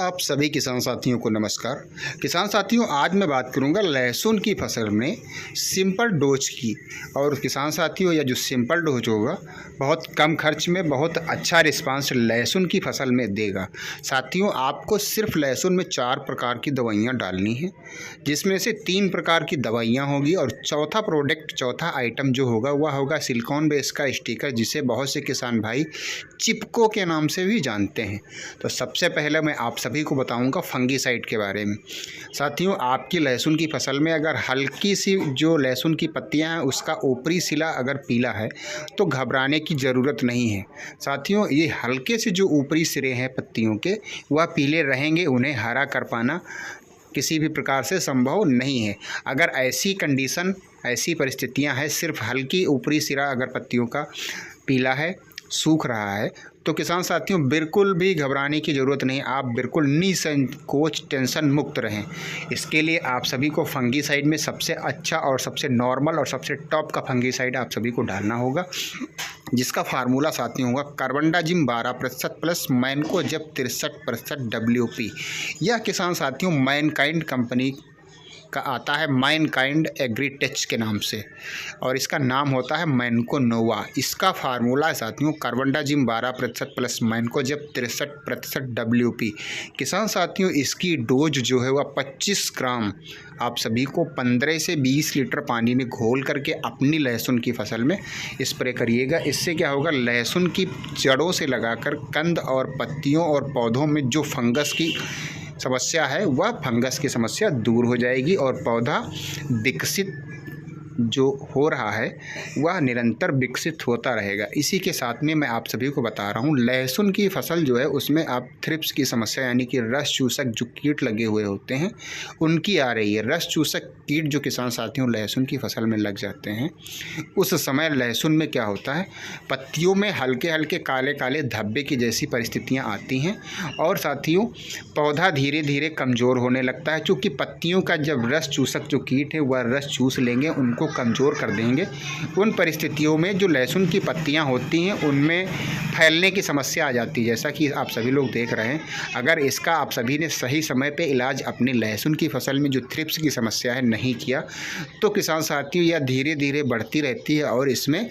आप सभी किसान साथियों को नमस्कार। किसान साथियों, आज मैं बात करूंगा लहसुन की फसल में सिंपल डोज की। और किसान साथियों, यह जो सिंपल डोज होगा बहुत कम खर्च में बहुत अच्छा रिस्पांस लहसुन की फसल में देगा। साथियों, आपको सिर्फ लहसुन में 4 प्रकार की दवाइयां डालनी हैं, जिसमें से 3 प्रकार की दवाइयां होगी और चौथा आइटम जो होगा वह होगा सिलिकॉन बेस का स्टिकर, जिसे बहुत से किसान भाई चिपको के नाम से भी जानते हैं। तो सबसे पहले मैं आप सभी को बताऊंगा फंगीसाइड के बारे में। साथियों, आपकी लहसुन की फसल में अगर हल्की सी जो लहसुन की पत्तियां हैं उसका ऊपरी सिला अगर पीला है तो घबराने की ज़रूरत नहीं है। साथियों, ये हल्के से जो ऊपरी सिरे हैं पत्तियों के वह पीले रहेंगे, उन्हें हरा कर पाना किसी भी प्रकार से संभव नहीं है। अगर ऐसी परिस्थितियां हैं, सिर्फ हल्की ऊपरी सिरा अगर पत्तियों का पीला है, सूख रहा है, तो किसान साथियों बिल्कुल भी घबराने की ज़रूरत नहीं। आप बिल्कुल निसंकोच टेंशन मुक्त रहें। इसके लिए आप सभी को फंगीसाइड में सबसे अच्छा और सबसे नॉर्मल और सबसे टॉप का फंगीसाइड आप सभी को डालना होगा, जिसका फार्मूला साथियों होगा कार्बेंडाजिम 12% प्लस मैनकोजेब 63% WP। यह किसान साथियों मैनकाइंड कंपनी का आता है, मैनकाइंड एग्रीटेच के नाम से, और इसका नाम होता है मैनको नोवा। इसका फार्मूला है साथियों कार्बेंडाजिम 12% प्लस मैनकोजेब 63% WP। किसान साथियों, इसकी डोज जो है वह 25 ग्राम आप सभी को 15 से 20 लीटर पानी में घोल करके अपनी लहसुन की फसल में स्प्रे करिएगा। इससे क्या होगा, लहसुन की जड़ों से लगाकर कंद और पत्तियों और पौधों में जो फंगस की समस्या है वह फंगस की समस्या दूर हो जाएगी और पौधा विकसित जो हो रहा है वह निरंतर विकसित होता रहेगा। इसी के साथ में मैं आप सभी को बता रहा हूँ, लहसुन की फसल जो है उसमें आप थ्रिप्स की समस्या यानी कि रस चूसक जो कीट लगे हुए होते हैं उनकी आ रही है। रस चूसक कीट जो किसान साथियों लहसुन की फसल में लग जाते हैं, उस समय लहसुन में क्या होता है, पत्तियों में हल्के हल्के काले काले धब्बे की जैसी परिस्थितियाँ आती हैं और साथियों पौधा धीरे धीरे कमज़ोर होने लगता है। चूँकि पत्तियों का जब रस चूसक जो कीट है वह रस चूस लेंगे, उनको कमज़ोर कर देंगे। उन परिस्थितियों में जो लहसुन की पत्तियां होती हैं उनमें फैलने की समस्या आ जाती है, जैसा कि आप सभी लोग देख रहे हैं। अगर इसका आप सभी ने सही समय पे इलाज अपनी लहसुन की फसल में जो थ्रिप्स की समस्या है नहीं किया तो किसान साथियों यह धीरे धीरे बढ़ती रहती है और इसमें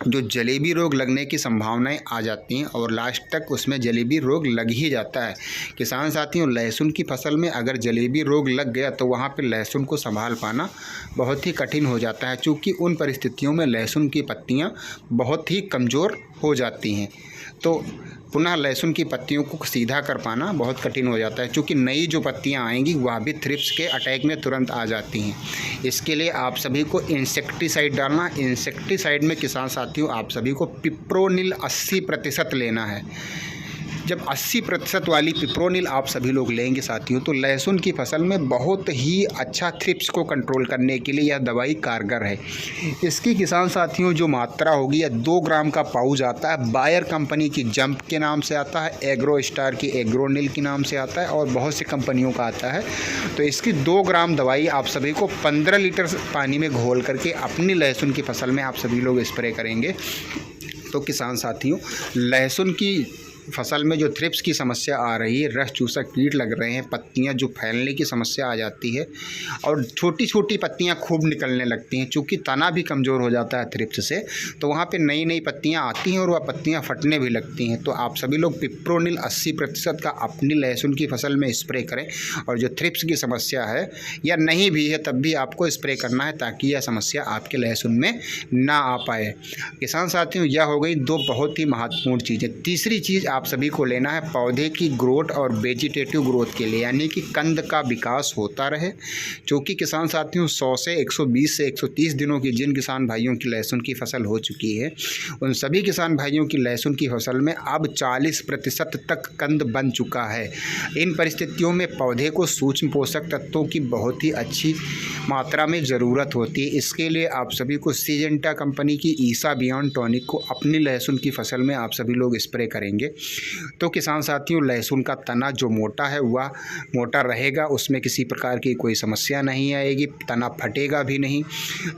जो जलेबी रोग लगने की संभावनाएं आ जाती हैं और लास्ट तक उसमें जलेबी रोग लग ही जाता है। किसान साथियों, लहसुन की फसल में अगर जलेबी रोग लग गया तो वहाँ पे लहसुन को संभाल पाना बहुत ही कठिन हो जाता है, क्योंकि उन परिस्थितियों में लहसुन की पत्तियाँ बहुत ही कमज़ोर हो जाती हैं। तो पुनः लहसुन की पत्तियों को सीधा कर पाना बहुत कठिन हो जाता है, क्योंकि नई जो पत्तियां आएंगी वह भी थ्रिप्स के अटैक में तुरंत आ जाती हैं। इसके लिए आप सभी को इंसेक्टिसाइड डालना। इंसेक्टिसाइड में किसान साथियों आप सभी को पिप्रोनिल 80% लेना है। जब 80% वाली पिप्रोनिल आप सभी लोग लेंगे साथियों तो लहसुन की फसल में बहुत ही अच्छा थ्रिप्स को कंट्रोल करने के लिए यह दवाई कारगर है। इसकी किसान साथियों जो मात्रा होगी, यह 2 ग्राम का पाउच आता है। बायर कंपनी की जंप के नाम से आता है, एग्रो स्टार की एग्रोनिल के नाम से आता है और बहुत सी कंपनियों का आता है। तो इसकी 2 ग्राम दवाई आप सभी को 15 लीटर पानी में घोल करके अपनी लहसुन की फसल में आप सभी लोग स्प्रे करेंगे। तो किसान साथियों, लहसुन की फसल में जो थ्रिप्स की समस्या आ रही है, रस चूसक कीट लग रहे हैं, पत्तियां जो फैलने की समस्या आ जाती है और छोटी छोटी पत्तियां खूब निकलने लगती हैं, चूँकि तना भी कमज़ोर हो जाता है थ्रिप्स से, तो वहाँ पे नई नई पत्तियां आती हैं और वह पत्तियां फटने भी लगती हैं। तो आप सभी लोग पिप्रोनिल 80% का अपनी लहसुन की फसल में स्प्रे करें और जो थ्रिप्स की समस्या है या नहीं भी है तब भी आपको स्प्रे करना है, ताकि यह समस्या आपके लहसुन में ना आ पाए। किसान साथियों, यह हो गई 2 बहुत ही महत्वपूर्ण चीज़ें। तीसरी चीज़ आप सभी को लेना है पौधे की ग्रोथ और वेजिटेटिव ग्रोथ के लिए, यानी कि कंद का विकास होता रहे। क्योंकि किसान साथियों 100 से 120 से 130 दिनों की जिन किसान भाइयों की लहसुन की फसल हो चुकी है, उन सभी किसान भाइयों की लहसुन की फसल में अब 40% तक कंद बन चुका है। इन परिस्थितियों में पौधे को सूक्ष्म पोषक तत्वों की बहुत ही अच्छी मात्रा में ज़रूरत होती है। इसके लिए आप सभी को सिजेंटा कंपनी की ईसा बियॉन्ड टॉनिक को अपनी लहसुन की फसल में आप सभी लोग स्प्रे करेंगे तो किसान साथियों लहसुन का तना जो मोटा है वह मोटा रहेगा, उसमें किसी प्रकार की कोई समस्या नहीं आएगी, तना फटेगा भी नहीं।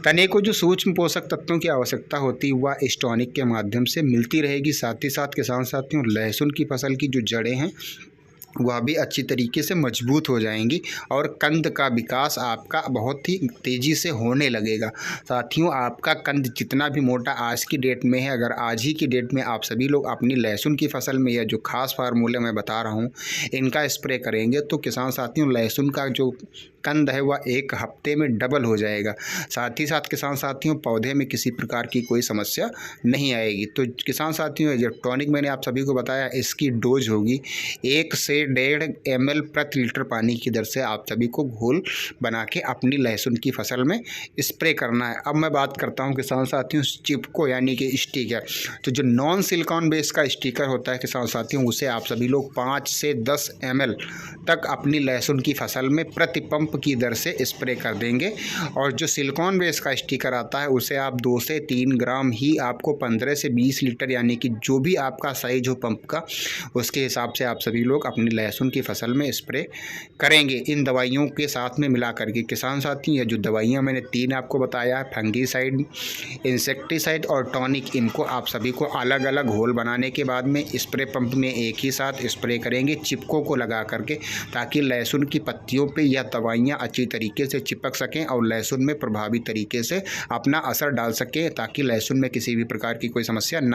तने को जो सूक्ष्म पोषक तत्वों की आवश्यकता होती है वह इस टॉनिक के माध्यम से मिलती रहेगी। साथ ही साथ किसान साथियों लहसुन की फसल की जो जड़ें हैं वह भी अच्छी तरीके से मजबूत हो जाएंगी और कंद का विकास आपका बहुत ही तेज़ी से होने लगेगा। साथियों, आपका कंद जितना भी मोटा आज की डेट में है, अगर आज ही की डेट में आप सभी लोग अपनी लहसुन की फसल में यह जो खास फार्मूले मैं बता रहा हूँ इनका स्प्रे करेंगे तो किसान साथियों लहसुन का जो कंद है वह 1 हफ्ते में डबल हो जाएगा। साथ ही साथ किसान साथियों पौधे में किसी प्रकार की कोई समस्या नहीं आएगी। तो किसान साथियों जो टॉनिक मैंने आप सभी को बताया इसकी डोज होगी 1 से 1.5 ml प्रति लीटर पानी की दर से आप सभी को घोल बना के अपनी लहसुन की फसल में स्प्रे करना है। अब मैं बात करता हूँ किसान साथियों चिपको यानी कि स्टिकर। तो जो नॉन सिलिकॉन बेस का स्टिकर होता है किसान साथियों उसे आप सभी लोग 5 से 10 ml तक अपनी लहसुन की फसल में प्रति पंप की दर से स्प्रे कर देंगे। और जो सिलिकॉन बेस का स्टिकर आता है उसे आप 2 से 3 ग्राम ही आपको 15 से 20 लीटर यानी कि जो भी आपका साइज हो पंप का उसके हिसाब से आप सभी लोग अपनी लहसुन की फसल में स्प्रे करेंगे इन दवाइयों के साथ में मिला करके। किसान साथी ये जो दवाइयाँ मैंने 3 आपको बताया है फंगीसाइड, इंसेक्टिसाइड और टॉनिक, इनको आप सभी को अलग अलग घोल बनाने के बाद में स्प्रे पंप में एक ही साथ स्प्रे करेंगे चिपकों को लगा करके, ताकि लहसुन की पत्तियों पे यह दवाइयाँ अच्छी तरीके से चिपक सकें और लहसुन में प्रभावी तरीके से अपना असर डाल सकें, ताकि लहसुन में किसी भी प्रकार की कोई समस्या न